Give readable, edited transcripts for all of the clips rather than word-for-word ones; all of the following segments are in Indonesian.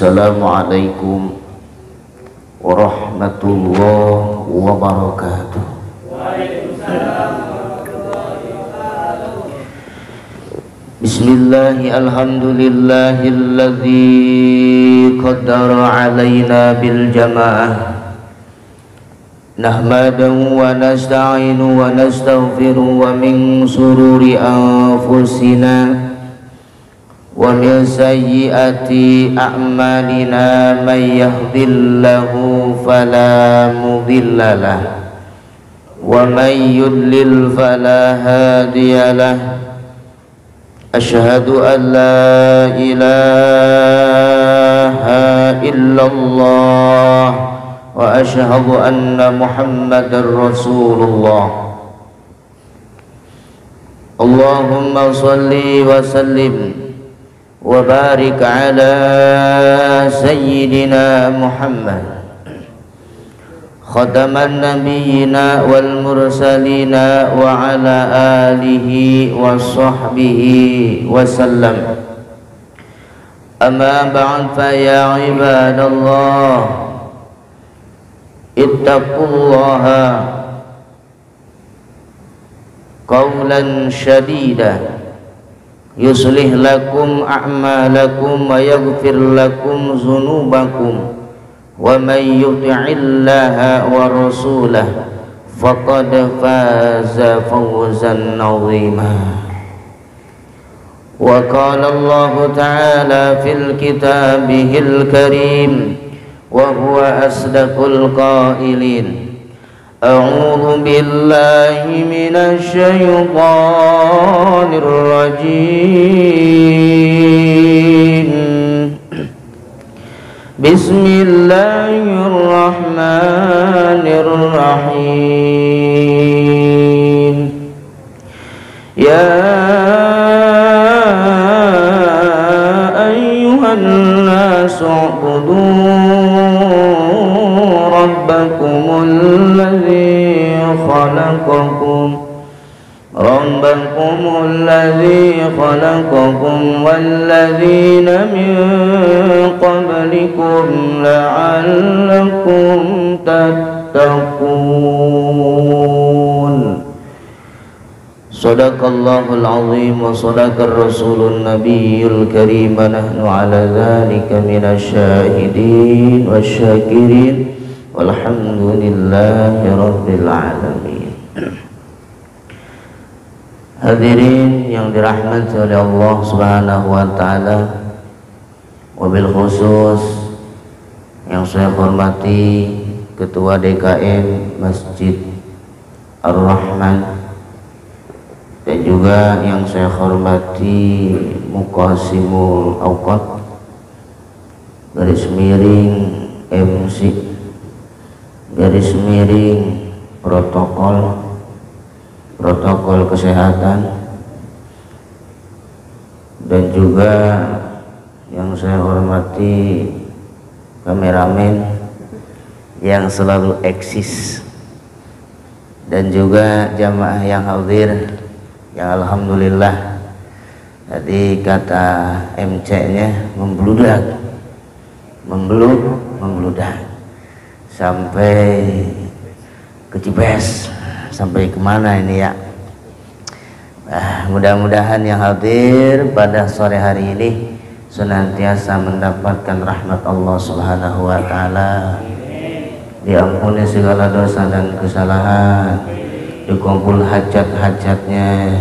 Assalamualaikum warahmatullahi wabarakatuh. Bismillahi alhamdulillahilladzi qaddara alaina bil jamaah. Nahmadu wa nasta'inu wa nastaghfiru wa min sururi anfusina wa min sayyiati a'malina may yahdihillahu fala mudilla lahu wa may yudlil fala hadiya lahu. Asyhadu an la ilaha illallah wa asyhadu anna Muhammadar Rasulullah. Allahumma shalli wa sallim wa barik ala sayyidina Muhammad khataman nabiyyina wal mursalina wa ala alihi wa sahbihi wa sallam. Amma ba'd, fa ya ibadallah ittaqullaha qawlan shadida yuslih lakum a'malakum wa yaghfir lakum dhunubakum wa may yuti'illaha wa rasulahu faqad faza fawzan 'azima. Wa qala Allah ta'ala fil kitabihil karim wa huwa asdaqul qailin. A'udzu billahi minasy syaithanir rajim. Bismillahirrahmanirrahim. Ya ayyuhan nasu u'budu rabbakumul ladzi khalaqakum walladzina min qablikum la'allakum tattaqun. Shadaqallahul azim wa shadaqar rasulun nabiyyul karim. Nahnu ala dzalika minasy syahidin wasyakirin walhamdulillahi rabbil alamin. Hadirin yang dirahmati oleh Allah Subhanahu wa taala, wabil khusus yang saya hormati Ketua DKM Masjid Ar-Rahman, dan juga yang saya hormati Muqassimul Awqaf, garis miring MC, garis miring protokol kesehatan, dan juga yang saya hormati kameramen yang selalu eksis, dan juga jamaah yang hadir yang alhamdulillah tadi kata MC-nya membludak sampai ke Cibes, sampai kemana ini ya. Mudah-mudahan yang hadir pada sore hari ini senantiasa mendapatkan rahmat Allah Subhanahu wa taala, diampuni segala dosa dan kesalahan, dikumpul hajat-hajatnya.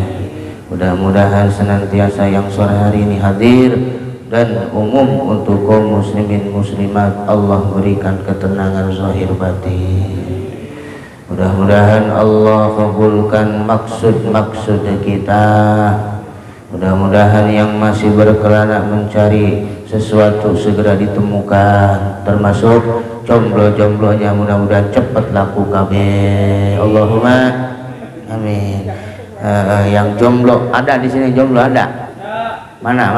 Mudah-mudahan senantiasa yang sore hari ini hadir dan umum untuk kaum muslimin muslimat Allah berikan ketenangan zahir batin. Mudah-mudahan Allah kabulkan maksud-maksud kita. Mudah-mudahan yang masih berkelana mencari sesuatu segera ditemukan, termasuk jomblo-jomblonya mudah-mudahan cepat laku kabeh. Allahumma amin. Yang jomblo ada di sini, jomblo ada? Mana?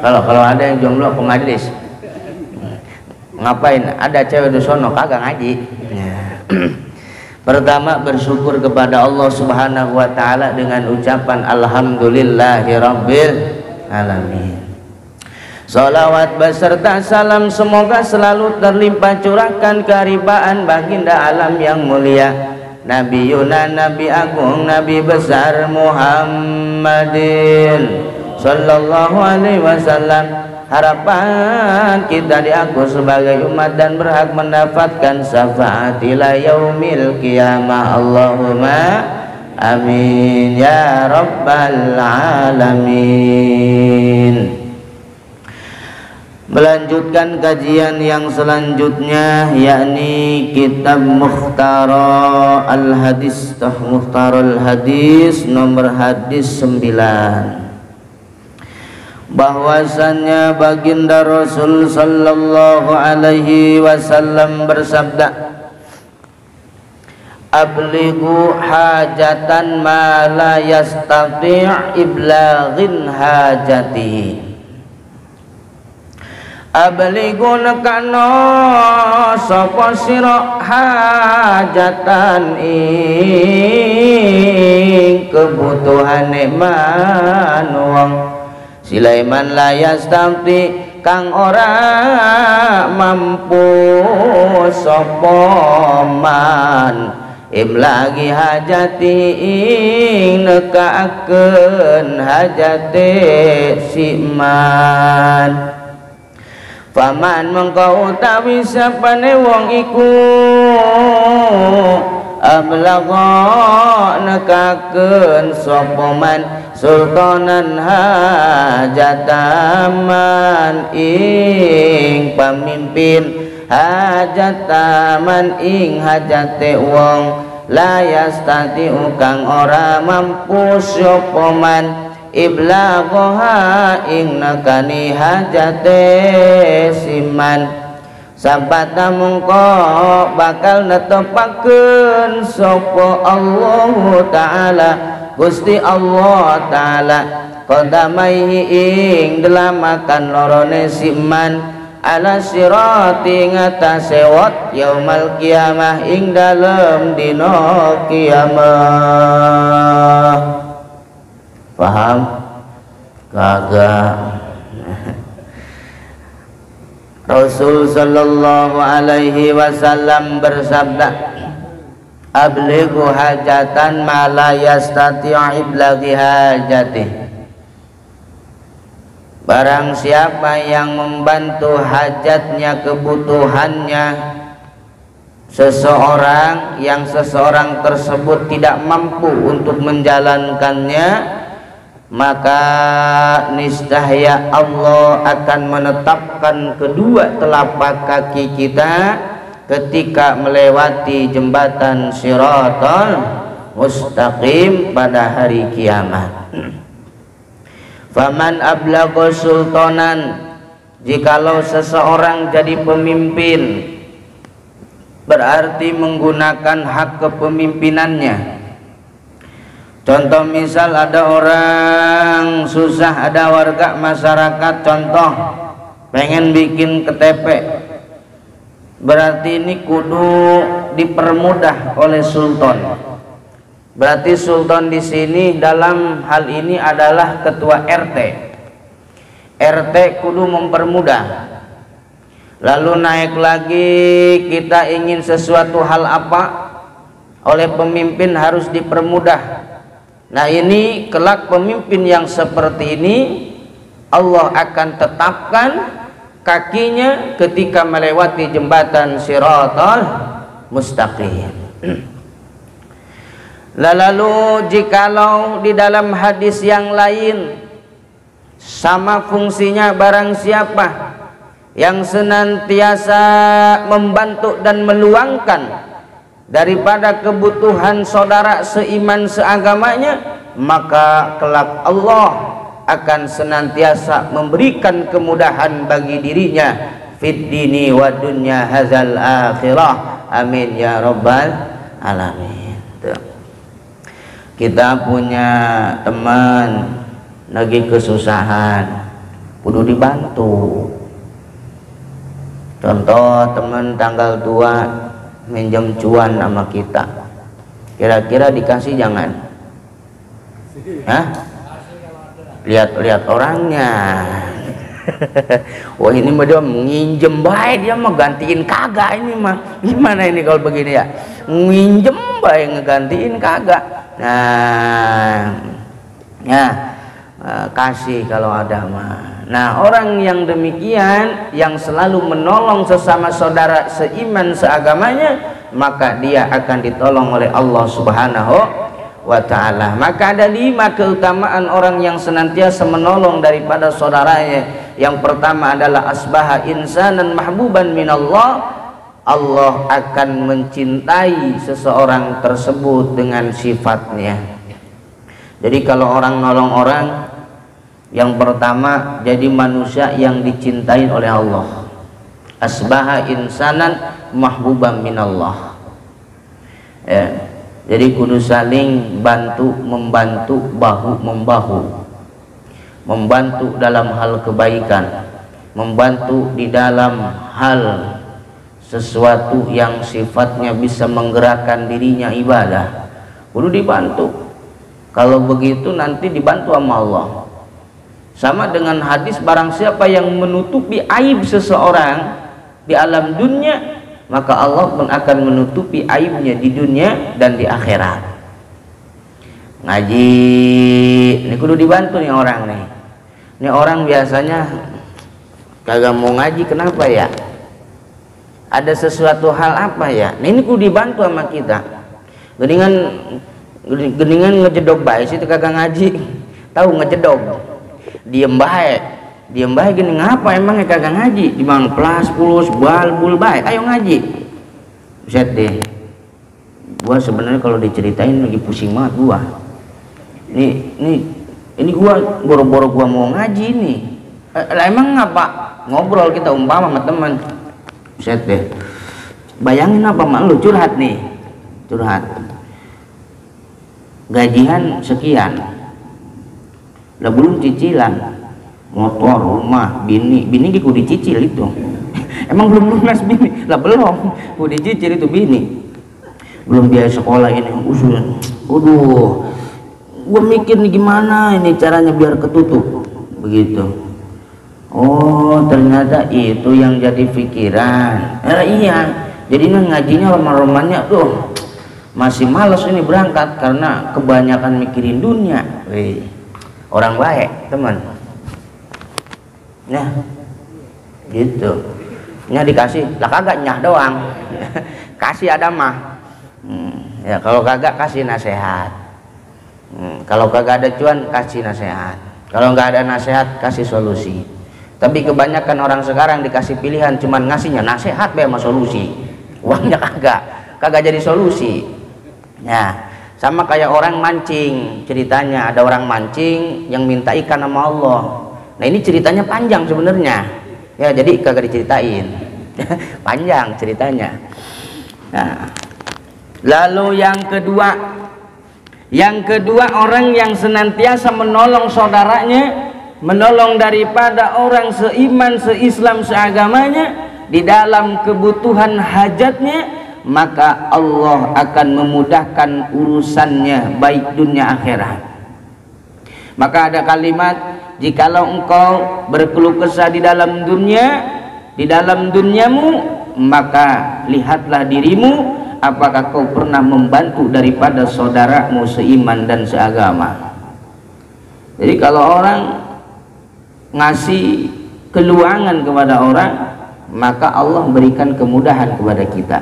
Kalau ada yang jomblo pengajlis. Ngapain? Ada cewek di sono kagak ngaji. Pertama, bersyukur kepada Allah Subhanahu wa taala dengan ucapan alhamdulillahirabbil alamin. Salawat beserta salam semoga selalu terlimpah curahkan keharibaan baginda alam yang mulia Nabi Yuna, Nabi Agung, Nabi besar Muhammadin sallallahu alaihi wasallam. Harapan kita diaku sebagai umat dan berhak mendapatkan syafaat ila yaumil qiyamah. Allahumma amin ya rabbal alamin. Melanjutkan kajian yang selanjutnya, yakni kitab Mukhtarul Hadis, Mukhtarul Hadis nomor hadis 9, bahwasannya baginda Rasul sallallahu alaihi wasallam bersabda, ablighu hajatan ma la yastati' iblaghin hajatihi. Ablighu nekano sapa sira hajatan ing kebutuhane man wong Sulaiman layas tamti kang ora mampu sapa man imlagi hajati ing nekaakeun hajate si man. Faman mengkau utawi sapane wong iku ablagha nekakeun sapa man sultanan hajataman ing pamimpin hajataman ing hajate wong la yastati kang ora mampu sapa man iblagha ing nakani hajate siman. Sabata mungko bakal netepakeun sapa Allah taala Gusti Allah taala qadamaihi ing delamakan lorone siman ala sirati ngatasé wat yaumal kiamah ing dalem dina kiamah. Paham? Kagak. Rasul sallallahu alaihi wasallam bersabda, ablighu hajatan ma la yastati'u iblaghi hajatih. Barang siapa yang membantu hajatnya, kebutuhannya seseorang yang seseorang tersebut tidak mampu untuk menjalankannya, maka niscaya Allah akan menetapkan kedua telapak kaki kita ketika melewati jembatan Shiratal Mustaqim pada hari kiamat. Faman ablagha sultanan, jikalau seseorang jadi pemimpin berarti menggunakan hak kepemimpinannya. Contoh misal ada orang susah, ada warga masyarakat contoh pengen bikin KTP, berarti ini kudu dipermudah oleh sultan. Berarti sultan di sini dalam hal ini adalah ketua RT. RT kudu mempermudah. Lalu naik lagi, kita ingin sesuatu hal apa oleh pemimpin harus dipermudah. Nah ini kelak pemimpin yang seperti ini Allah akan tetapkan kakinya ketika melewati jembatan Shiratal Mustaqim. Lalu jikalau di dalam hadis yang lain sama fungsinya, barang siapa yang senantiasa membantu dan meluangkan daripada kebutuhan saudara seiman seagamanya, maka kelak Allah akan senantiasa memberikan kemudahan bagi dirinya fid dini wa dunya hazal akhirah. Amin ya rabbal alamin. Kita punya teman lagi kesusahan, kudu dibantu. Contoh teman tanggal tua minjem cuan sama kita, kira-kira dikasih jangan? Hah? Lihat-lihat orangnya. Wah ini mah dia nginjem baik, dia mah gantiin kagak ini mah. Gimana ini kalau begini ya? Nginjem baik ngegantiin kagak. Nah, ya kasih kalau ada mah. Nah orang yang demikian, yang selalu menolong sesama saudara seiman seagamanya, maka dia akan ditolong oleh Allah Subhanahu wa ta'ala. Maka ada 5 keutamaan orang yang senantiasa menolong daripada saudaranya. Yang pertama adalah asbaha insanan mahbuban minallah, Allah akan mencintai seseorang tersebut dengan sifatnya. Jadi kalau orang nolong orang, yang pertama jadi manusia yang dicintai oleh Allah. Asbaha insanan mahbuban minallah. Ya. Jadi kudu saling bantu membantu, bahu membahu, membantu dalam hal kebaikan, membantu di dalam hal sesuatu yang sifatnya bisa menggerakkan dirinya ibadah, kudu dibantu. Kalau begitu nanti dibantu sama Allah. Sama dengan hadis, barang siapa yang menutupi aib seseorang di alam dunia, maka Allah pun akan menutupi aibnya di dunia dan di akhirat. Ngaji ini kudu dibantu nih orang nih. Ini orang biasanya kagak mau ngaji, kenapa ya? Ada sesuatu hal apa ya? Nah, ini kudu dibantu sama kita. Geningan ngejedog baik sih kagak ngaji. Tahu ngejedog. Diem baik gini, ngapa emangnya kagak ngaji? Di bang plus pulus bal-bul baik, ayo ngaji. Buset deh, gua sebenarnya kalau diceritain lagi pusing banget gua. Ini gua boro-boro gua mau ngaji nih. Lah emang ngapa? Ngobrol kita umpama sama teman. Buset deh, bayangin apa mak lu curhat nih, curhat. Gajian sekian, lah belum cicilan. Motor, rumah, bini kudu dicicil itu. Emang belum lunas bini? Lah belum, kudu dicicil itu bini. Belum biaya sekolah ini, usul. Waduh, gua mikir nih gimana ini caranya biar ketutup, begitu. Oh ternyata itu yang jadi pikiran. Iya, jadi ngajinya roman-romannya tuh masih males ini berangkat karena kebanyakan mikirin dunia. Wih, orang baik teman. Nah gitu, nya dikasih lah kagak nyah doang. Kasih ada mah ya, kalau kagak kasih nasihat. Kalau kagak ada cuan kasih nasihat, kalau nggak ada nasihat kasih solusi. Tapi kebanyakan orang sekarang dikasih pilihan cuman ngasihnya nasihat be sama solusi, uangnya kagak jadi solusi. Nah sama kayak orang mancing, ceritanya ada orang mancing yang minta ikan sama Allah. Nah ini ceritanya panjang sebenarnya ya, jadi kagak diceritain. Panjang ceritanya. Nah, lalu yang kedua orang yang senantiasa menolong saudaranya, menolong daripada orang seiman, seislam, seagamanya di dalam kebutuhan hajatnya, maka Allah akan memudahkan urusannya baik dunia akhirat. Maka ada kalimat, jikalau engkau berkeluh kesah di dalam duniamu, maka lihatlah dirimu, apakah kau pernah membantu daripada saudaramu seiman dan seagama. Jadi kalau orang ngasih keluangan kepada orang, maka Allah berikan kemudahan kepada kita.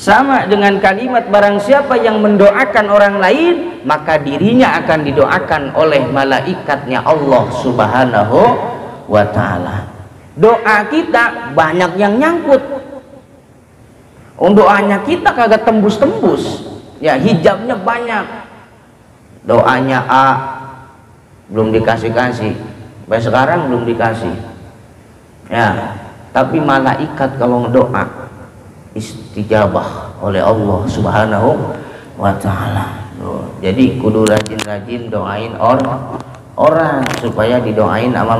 Sama dengan kalimat barang siapa yang mendoakan orang lain, maka dirinya akan didoakan oleh malaikatnya Allah Subhanahu wa ta'ala. Doa kita banyak yang nyangkut. Doanya kita kagak tembus-tembus. Ya hijabnya banyak. Doanya A belum dikasih-kasih. Sampai sekarang belum dikasih. Ya, tapi malaikat kalau doa istijabah oleh Allah Subhanahu wa ta'ala. Jadi kudu rajin-rajin doain orang supaya didoain sama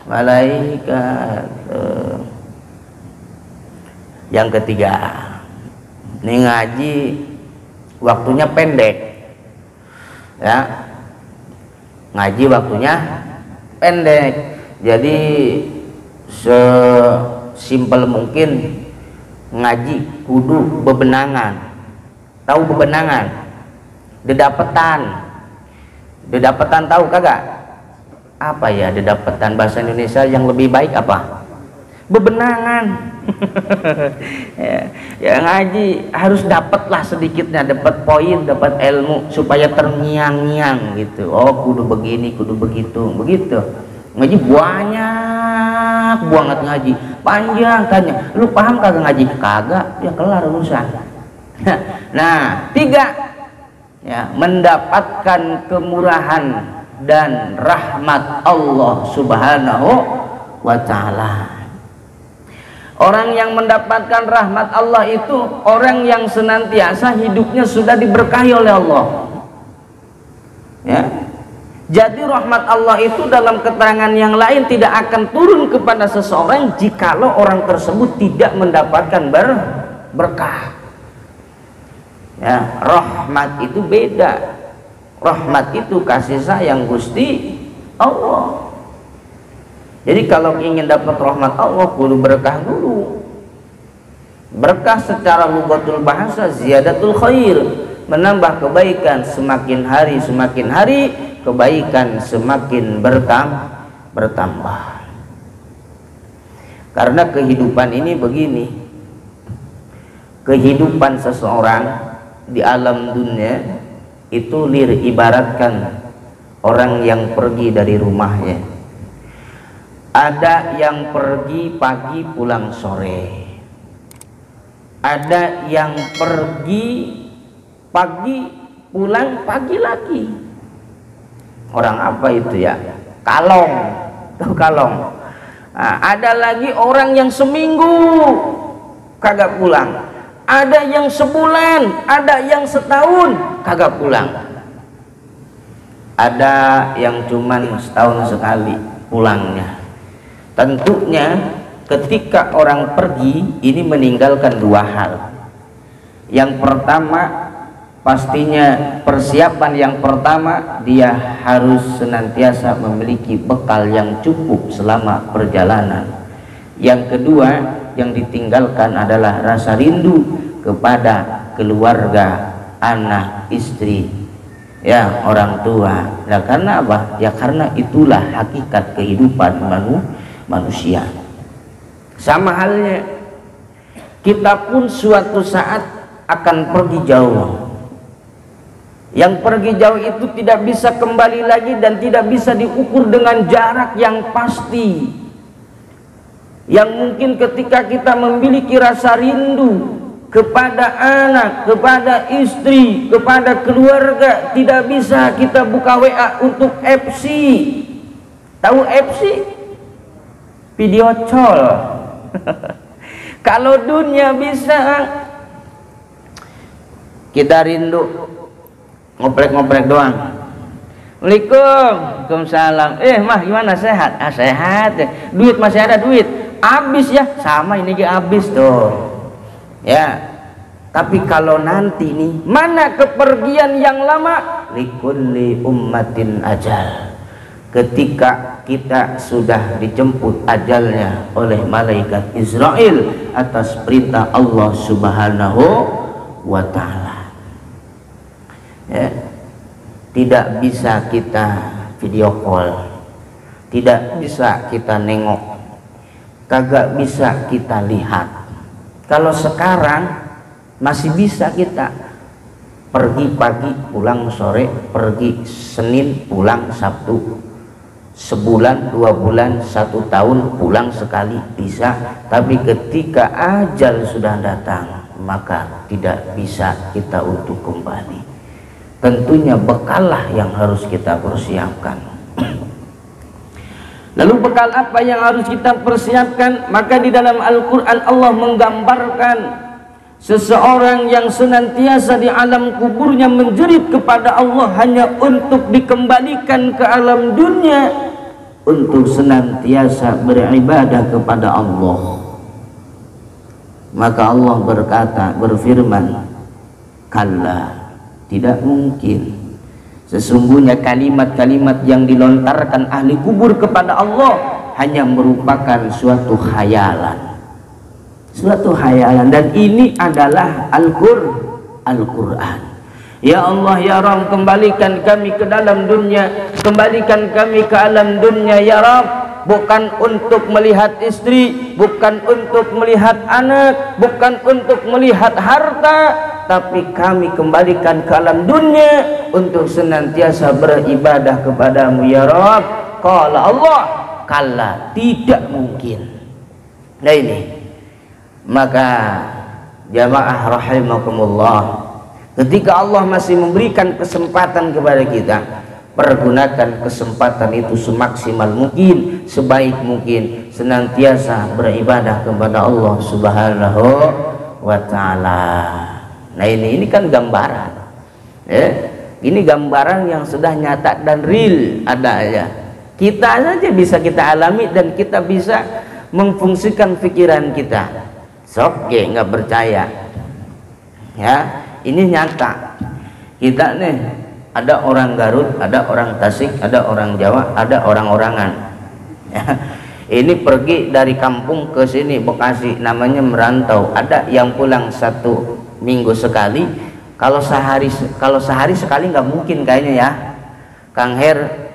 malaikat. Yang ketiga, ini ngaji waktunya pendek ya, ngaji waktunya pendek. Jadi sesimpel mungkin ngaji kudu bebenangan. Tahu bebenangan? Dedapetan tahu kagak? Apa ya dedapetan bahasa Indonesia yang lebih baik apa? Bebenangan. Ya ngaji harus dapatlah sedikitnya, dapat poin, dapat ilmu supaya terngiang-ngiang gitu. Oh kudu begini, kudu begitu, begitu. Ngaji banyak banget, ngaji panjang tanya, lu paham kagak ngaji? Kagak, ya kelar urusan. Nah, 3 ya, mendapatkan kemurahan dan rahmat Allah Subhanahu wa ta'ala. Orang yang mendapatkan rahmat Allah itu orang yang senantiasa hidupnya sudah diberkahi oleh Allah. Ya. Jadi rahmat Allah itu dalam keterangan yang lain tidak akan turun kepada seseorang jikalau orang tersebut tidak mendapatkan berkah. Ya, rahmat itu beda. Rahmat itu kasih sayang Gusti Allah. Jadi kalau ingin dapat rahmat Allah kudu berkah dulu. Berkah secara lugatul bahasa ziyadatul khair, menambah kebaikan, semakin hari kebaikan semakin bertambah. Karena kehidupan ini begini, kehidupan seseorang di alam dunia itu ibaratkan orang yang pergi dari rumahnya. Ada yang pergi pagi pulang sore, ada yang pergi pagi pulang pagi lagi. Orang apa itu ya? Kalong, tuh kalong. Nah, ada lagi orang yang seminggu kagak pulang, ada yang sebulan, ada yang setahun kagak pulang, ada yang cuman setahun sekali pulangnya. Tentunya ketika orang pergi ini meninggalkan 2 hal. Yang pertama, pastinya persiapan yang pertama dia harus senantiasa memiliki bekal yang cukup selama perjalanan. Yang kedua yang ditinggalkan adalah rasa rindu kepada keluarga, anak, istri, ya orang tua. Nah, karena apa? Ya karena itulah hakikat kehidupan manusia. Sama halnya kita pun suatu saat akan pergi jauh. Yang pergi jauh itu tidak bisa kembali lagi dan tidak bisa diukur dengan jarak yang pasti. Yang mungkin ketika kita memiliki rasa rindu kepada anak, kepada istri, kepada keluarga, tidak bisa kita buka WA untuk FC. Tahu FC? Video call. Kalau dunia bisa, kita rindu ngoprek-ngoprek doang. Waalaikumsalam. Mah gimana, sehat? Sehat. Duit masih ada duit? Habis ya? Sama ini juga habis tuh. Ya. Tapi kalau nanti nih, mana kepergian yang lama? Likulli ummatin ajal. Ketika kita sudah dijemput ajalnya oleh malaikat Israel atas perintah Allah Subhanahu wa ta'ala. Ya. Tidak bisa kita video call, tidak bisa kita nengok, kagak bisa kita lihat. Kalau sekarang masih bisa kita pergi pagi pulang sore, pergi Senin pulang Sabtu, sebulan, 2 bulan, 1 tahun pulang sekali bisa. Tapi ketika ajal sudah datang maka tidak bisa kita untuk kembali. Tentunya bekallah yang harus kita persiapkan. Lalu bekal apa yang harus kita persiapkan? Maka di dalam Al-Quran Allah menggambarkan seseorang yang senantiasa di alam kuburnya menjerit kepada Allah hanya untuk dikembalikan ke alam dunia untuk senantiasa beribadah kepada Allah. Maka Allah berfirman, kalla, tidak mungkin. Sesungguhnya kalimat-kalimat yang dilontarkan ahli kubur kepada Allah hanya merupakan suatu khayalan. Suatu khayalan, dan ini adalah Al-Quran. Ya Allah ya Rabb, kembalikan kami ke dalam dunia, kembalikan kami ke alam dunia ya Rabb, bukan untuk melihat istri, bukan untuk melihat anak, bukan untuk melihat harta, tapi kami kembalikan ke alam dunia untuk senantiasa beribadah kepadamu ya Rabb. Qala Allah, kalla, tidak mungkin. Nah ini, maka jamaah rahimakumullah, ketika Allah masih memberikan kesempatan kepada kita, pergunakan kesempatan itu semaksimal mungkin, sebaik mungkin, senantiasa beribadah kepada Allah Subhanahu wa ta'ala. Nah ini kan gambaran, ini gambaran yang sudah nyata dan real ada ya. Kita saja bisa kita alami dan kita bisa memfungsikan pikiran kita. Sok nggak percaya ya, ini nyata. Kita nih, ada orang Garut, ada orang Tasik, ada orang Jawa, ada orang-orangan ya. Ini pergi dari kampung ke sini Bekasi, namanya merantau. Ada yang pulang 1 minggu sekali. Kalau sehari sekali nggak mungkin kayaknya ya. Kang Her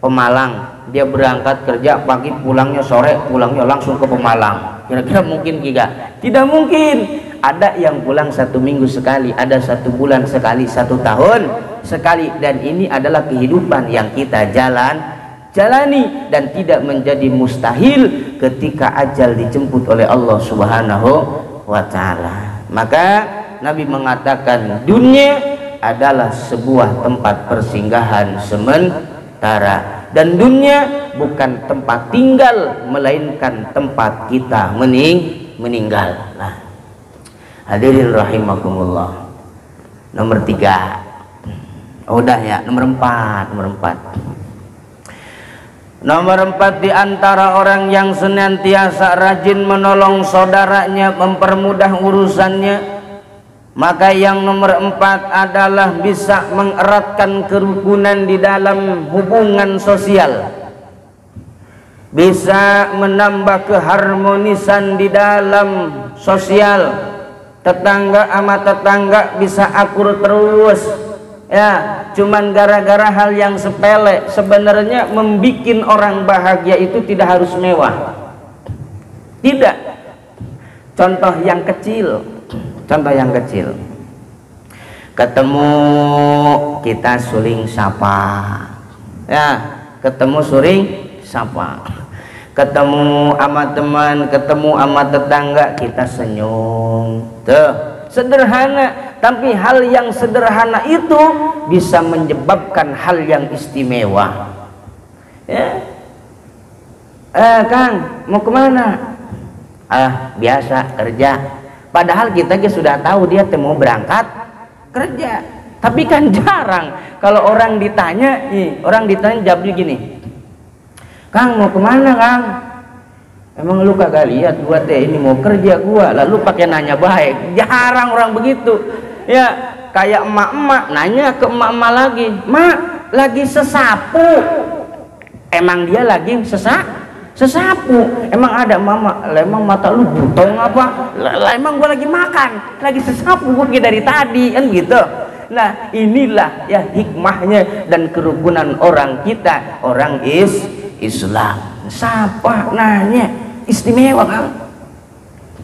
Pemalang, dia berangkat kerja pagi, pulangnya sore, pulangnya langsung ke Pemalang. Kira-kira mungkin tidak? Tidak mungkin. Ada yang pulang 1 minggu sekali, ada 1 bulan sekali, 1 tahun sekali, dan ini adalah kehidupan yang kita jalani, dan tidak menjadi mustahil ketika ajal dijemput oleh Allah Subhanahu wa ta'ala. Maka Nabi mengatakan dunia adalah sebuah tempat persinggahan sementara, dan dunia bukan tempat tinggal, melainkan tempat kita meninggal. Nah, hadirin rahimakumullah. Nomor 3. Udah ya, nomor 4. Nomor 4, di antara orang yang senantiasa rajin menolong saudaranya, mempermudah urusannya, maka yang nomor 4 adalah bisa mengeratkan kerukunan di dalam hubungan sosial, bisa menambah keharmonisan di dalam sosial. Tetangga sama tetangga bisa akur terus ya, cuman gara-gara hal yang sepele. Sebenarnya membikin orang bahagia itu tidak harus mewah, tidak. Contoh yang kecil, ketemu kita suling sapa ya, ketemu suling sapa, ketemu sama teman, ketemu sama tetangga, kita senyum. Tuh, sederhana, tapi hal yang sederhana itu bisa menyebabkan hal yang istimewa ya. Kang, mau kemana? Biasa kerja. Padahal kita sudah tahu dia mau berangkat kerja, tapi kan jarang kalau orang ditanya jawabnya gini, Kang mau kemana Kang? Emang lu kagak lihat gua teh ini mau kerja gua, lalu pakai nanya baik. Jarang orang begitu ya. Kayak emak-emak nanya ke emak-emak lagi, Mak lagi sesapu. Emang dia lagi sesapu. Emang ada mama, emang mata lu butong apa? Emang gua lagi makan, lagi sesapu gua dari tadi, kan gitu. Nah inilah ya hikmahnya dan kerukunan orang kita, orang Islam. Sapa, nanya, istimewa kan?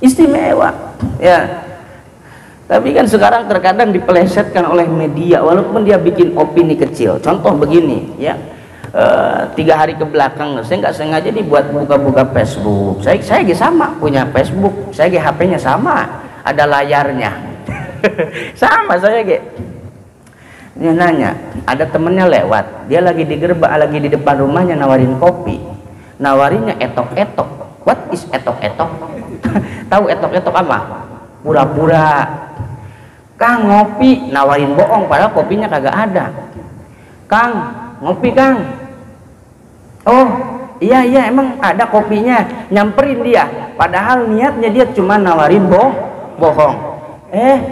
Istimewa ya. Tapi kan sekarang terkadang dipelesetkan oleh media, walaupun dia bikin opini kecil. Contoh begini ya, 3 hari ke belakang saya nggak sengaja dibuat buka-buka Facebook. Saya sama punya Facebook, saya HP-nya sama, ada layarnya sama saya dia nanya, ada temennya lewat, dia lagi di gerbang, lagi di depan rumahnya nawarin kopi, nawarinnya etok-etok. What is etok-etok? Tahu etok-etok apa? Pura-pura. Kang ngopi, nawarin bohong padahal kopinya kagak ada. Kang ngopi Kang. Oh iya emang ada kopinya, nyamperin dia, padahal niatnya dia cuma nawarin bohong.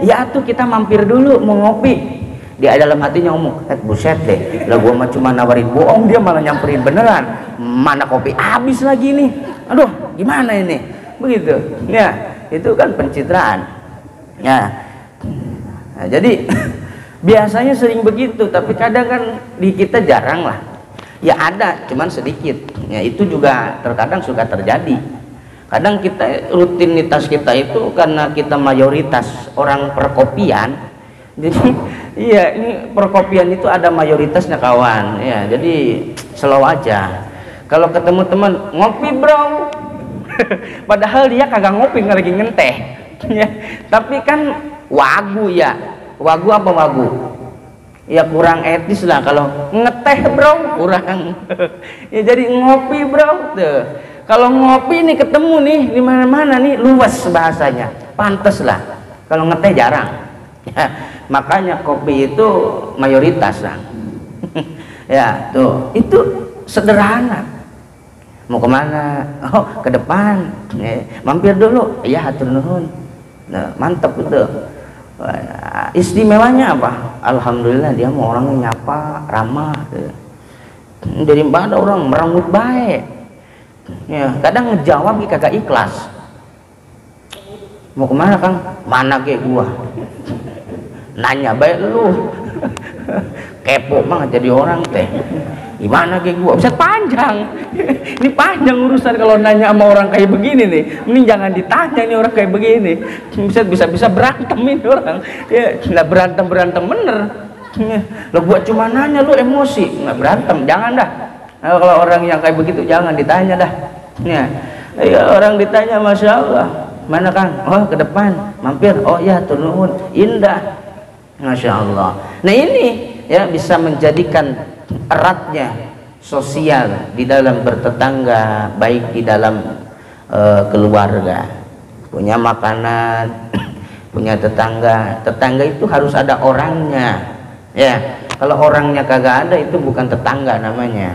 Ya tuh kita mampir dulu mau ngopi. Dia dalam hatinya ngomong, buset deh, lah gua mah cuma nawarin bohong, dia malah nyamperin beneran. Mana kopi habis lagi nih, aduh gimana ini, begitu ya. Itu kan pencitraan ya. Nah, jadi biasanya sering begitu, tapi kadang kan di kita jarang lah ya, ada cuman sedikit ya. Itu juga terkadang suka terjadi. Kadang kita, rutinitas kita itu karena kita mayoritas orang perkopian, jadi iya, ini perkopian itu ada mayoritasnya kawan ya. Jadi slow aja kalau ketemu teman, ngopi bro padahal dia kagak ngopi, lagi ngenteh ya. Tapi kan wagu ya, wagu apa wagu ya, kurang etis lah kalau ngeteh bro, kurang ya. Jadi ngopi bro tuh. Kalau ngopi nih ketemu nih di mana-mana nih, luas bahasanya, pantes lah. Kalau ngeteh jarang ya, makanya kopi itu mayoritas lah ya. Tuh itu sederhana. Mau kemana? Oh ke depan ya, mampir dulu ya, hatur nuhun. Nah, mantap itu. Istimewanya apa? Alhamdulillah dia mau orangnya nyapa, ramah gitu. Daripada orang merengut baik ya, kadang ngejawab kagak ikhlas. Mau kemana kang? Mana ke gua? Nanya baik lu kepo banget jadi orang teh. Gimana ke gua? Bisa panjang ini panjang urusan kalau nanya sama orang kayak begini nih. Mending jangan ditanya nih orang kayak begini, bisa berantem ini orang ya. Nggak berantem bener lo, gua cuma nanya lu emosi, nggak berantem, jangan dah. Nah, kalau orang yang kayak begitu jangan ditanya dah ya. Ya orang ditanya, masya Allah, mana kang? Oh ke depan, mampir. Oh ya turun, indah, masya Allah. Nah ini ya bisa menjadikan eratnya sosial di dalam bertetangga, baik di dalam keluarga. Punya makanan punya tetangga, tetangga itu harus ada orangnya ya. Kalau orangnya kagak ada, itu bukan tetangga namanya,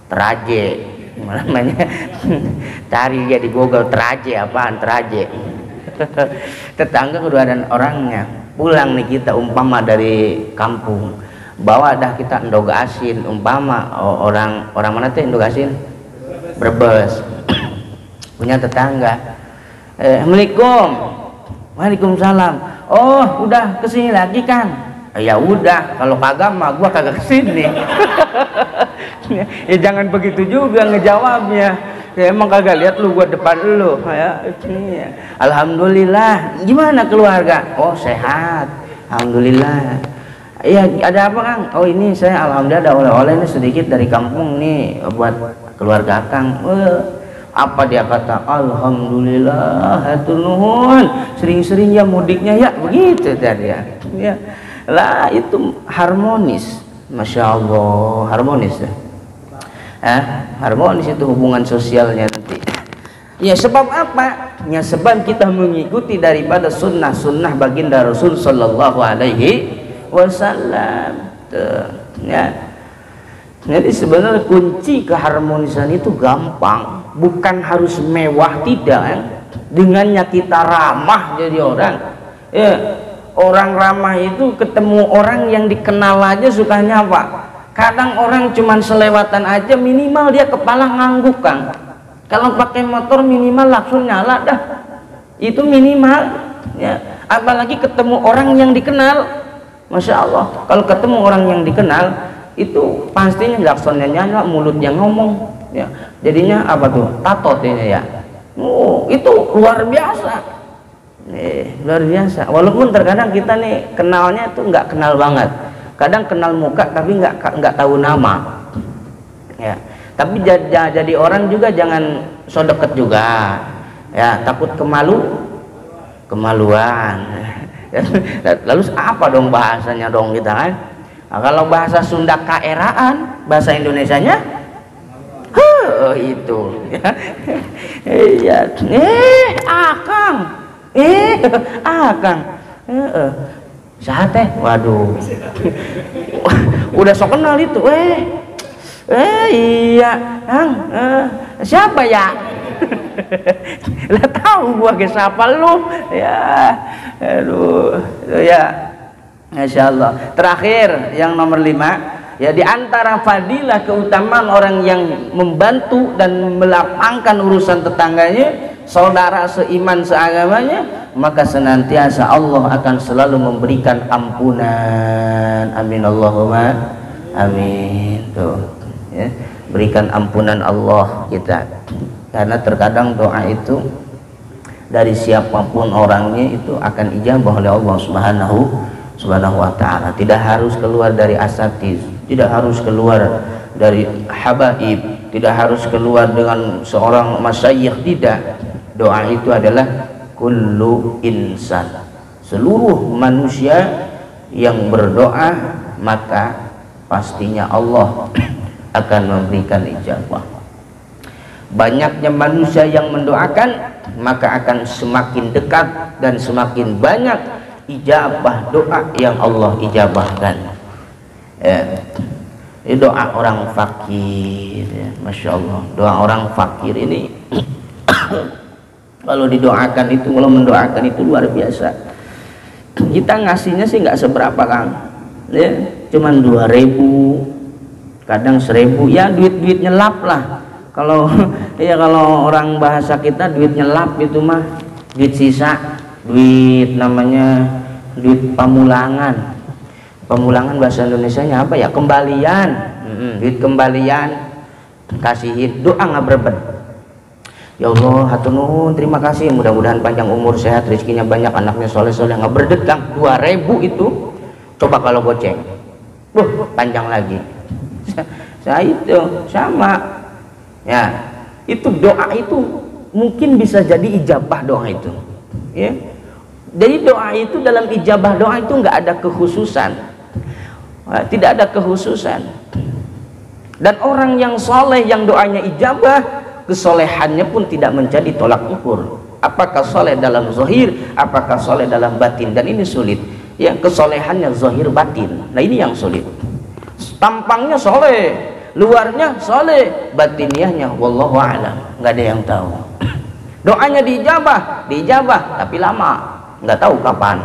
teraje namanya. Cari dia di Google, teraje apaan, teraje tetangga kudu ada orangnya. Pulang nih kita umpama dari kampung, bawa dah kita endog asin, umpama orang mana tuh endog asin, Brebes punya tetangga, Assalamualaikum. Waalaikumsalam. Oh udah kesini lagi kan? Ya udah, kalau kagak mah gua kagak kesini ya jangan begitu juga ngejawabnya ya. Emang kagak lihat lu gua depan lu ya. Alhamdulillah. Gimana keluarga? Oh sehat, alhamdulillah. Iya ada apa kang? Oh ini saya alhamdulillah ada oleh-oleh ini sedikit dari kampung nih buat keluarga kang. Apa dia kata? Alhamdulillah, hatur nuhun, sering-sering ya mudiknya ya, begitu tadi ya. Lah itu harmonis, masya Allah, harmonis ya. Harmonis itu hubungan sosialnya nanti. Ya sebab apa? Ya sebab kita mengikuti daripada sunnah baginda Rasul Sallallahu Alaihi Wasallam. Ya. Jadi sebenarnya kunci keharmonisan itu gampang, bukan harus mewah, tidak kan? Dengannya kita ramah jadi orang ya. Orang ramah itu ketemu orang yang dikenal aja sukanya apa? Kadang orang cuman selewatan aja minimal dia kepala ngangguk kang. Kalau pakai motor minimal langsung nyala dah, itu minimal ya. Apalagi ketemu orang yang dikenal, masya Allah. Kalau ketemu orang yang dikenal itu pastinya laksonnya nyala, mulutnya ngomong ya. Jadinya apa tuh? Tatot ini ya. Oh itu luar biasa. Luar biasa. Walaupun terkadang kita nih kenalnya tuh nggak kenal banget. Kadang kenal muka tapi nggak tahu nama. Ya. Tapi jadi orang juga jangan so deket juga. Ya takut kemaluan. Lalu apa dong bahasanya dong kita kan? Nah, kalau bahasa Sunda kaeraan, bahasa Indonesianya itu ya. Iya. Akang. Akang. Sate. Waduh. Udah sok kenal itu. Iya, Kang. Siapa ya? Lah tahu gua ke siapa lu? Ya. Aduh, ya. Masya Allah. Terakhir yang nomor 5, ya, di antara fadilah keutamaan orang yang membantu dan melapangkan urusan tetangganya, saudara seiman seagamanya, maka senantiasa Allah akan selalu memberikan ampunan. Amin Allahumma amin. Tuh, ya, berikan ampunan Allah kita, karena terkadang doa itu dari siapapun orangnya itu akan ijabah oleh Allah Subhanahu wa ta'ala. Tidak harus keluar dari asatiz, tidak harus keluar dari habaib, tidak harus keluar dengan seorang masyayikh, tidak. Doa itu adalah kullu insan, seluruh manusia yang berdoa, maka pastinya Allah akan memberikan ijabah. Banyaknya manusia yang mendoakan, maka akan semakin dekat dan semakin banyak ijabah doa yang Allah ijabahkan. Ini doa orang fakir, ya. Masya Allah, doa orang fakir ini kalau didoakan itu, kalau mendoakan itu luar biasa. Kita ngasihnya sih nggak seberapa, Kang, ya, cuman 2.000, kadang 1.000, ya duit nyelap lah. Kalau ya, kalau orang bahasa kita duit nyelap itu mah duit sisa, duit namanya duit pamulangan. Pamulangan bahasa Indonesianya apa ya? Kembalian. Duit kembalian, kasihin. Doa nggak berbed. Ya Allah, hatur nuhun, terima kasih, mudah-mudahan panjang umur, sehat, rezekinya banyak, anaknya soleh-soleh. Nggak berdet, Kang. 2.000 itu coba kalau goceng, panjang lagi. Saya itu sama, ya, itu doa itu mungkin bisa jadi ijabah doa itu, ya. Jadi doa itu, dalam ijabah doa itu nggak ada kekhususan, tidak ada kekhususan. Dan orang yang soleh yang doanya ijabah, kesolehannya pun tidak menjadi tolak ukur. Apakah soleh dalam zahir, apakah soleh dalam batin, dan ini sulit. Ya, kesolehannya zahir batin. Nah, ini yang sulit. Tampangnya soleh, luarnya soleh, batiniahnya wallahu a'lam, nggak ada yang tahu. Doanya dijabah, tapi lama, nggak tahu kapan.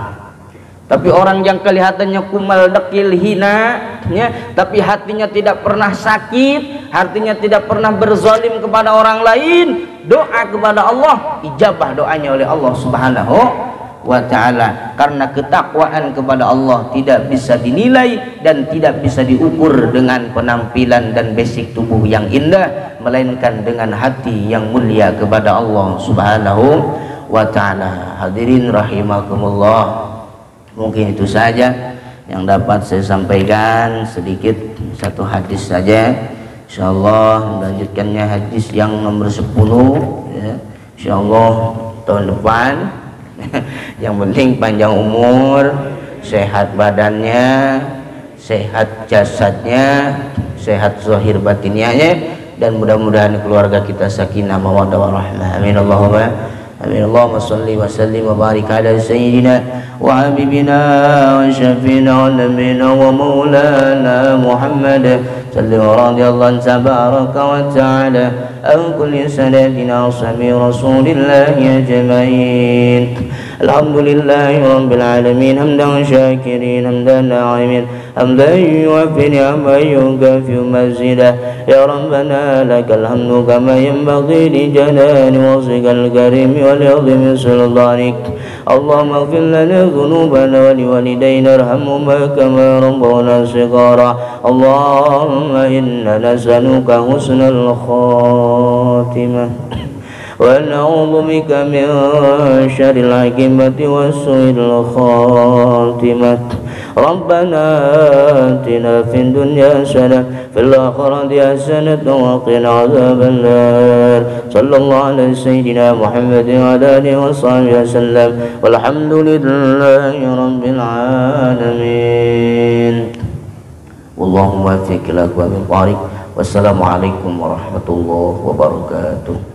Tapi orang yang kelihatannya kumal dekil hina, ya, tapi hatinya tidak pernah sakit, hatinya tidak pernah berzalim kepada orang lain, doa kepada Allah, ijabah doanya oleh Allah Subhanahu wa ta'ala. Karena ketakwaan kepada Allah tidak bisa dinilai dan tidak bisa diukur dengan penampilan dan basic tubuh yang indah, melainkan dengan hati yang mulia kepada Allah Subhanahu wa ta'ala. Hadirin rahimakumullah, mungkin itu saja yang dapat saya sampaikan, sedikit satu hadis saja. Insyaallah melanjutkannya hadis yang nomor 10, ya. Insyaallah tahun depan. Yang penting panjang umur, sehat badannya, sehat jasadnya, sehat zahir batinnya, dan mudah-mudahan keluarga kita sakinah mawaddah warahmah. Amin Allahumma amin. Allahumma shalli wa sallim wa barik ala sayyidina wa habibina wa syafina wa nabiyina wa maulana Muhammad sallallahu radhiyallahu tabaraka wa ta'ala an kulli salatina ashabi rasulillahi ajma'in. Alhamdulillahi rabbil alamin, hamdan syakirin, hamdan na'imin, hamdan yuwaffi ni'ama yukafi mazidah. Ya Rabbana lakal hamdu kama yanbaghi li jalali wajhikal karim wa li 'azimi sultanik. Allahumma ighfir lana dhunubana wa liwalidayna irhamhuma kama rabbawna shighara. Allahumma inna nas'aluka husnal khatimah wa na'udzu bika min syarril 'aqibati wa su'il khatimah. Rabbana atina fid dunya hasanah fil akhirati hasanah wa qina adzaban nar. Sallallahu ala sayyidina Muhammad wa ala alihi wa sahbihi wasallam. Walhamdulillahi rabbil alamin. Wallahu muwaffiq ila aqwamit thariq. Wassalamualaikum warahmatullahi wabarakatuh.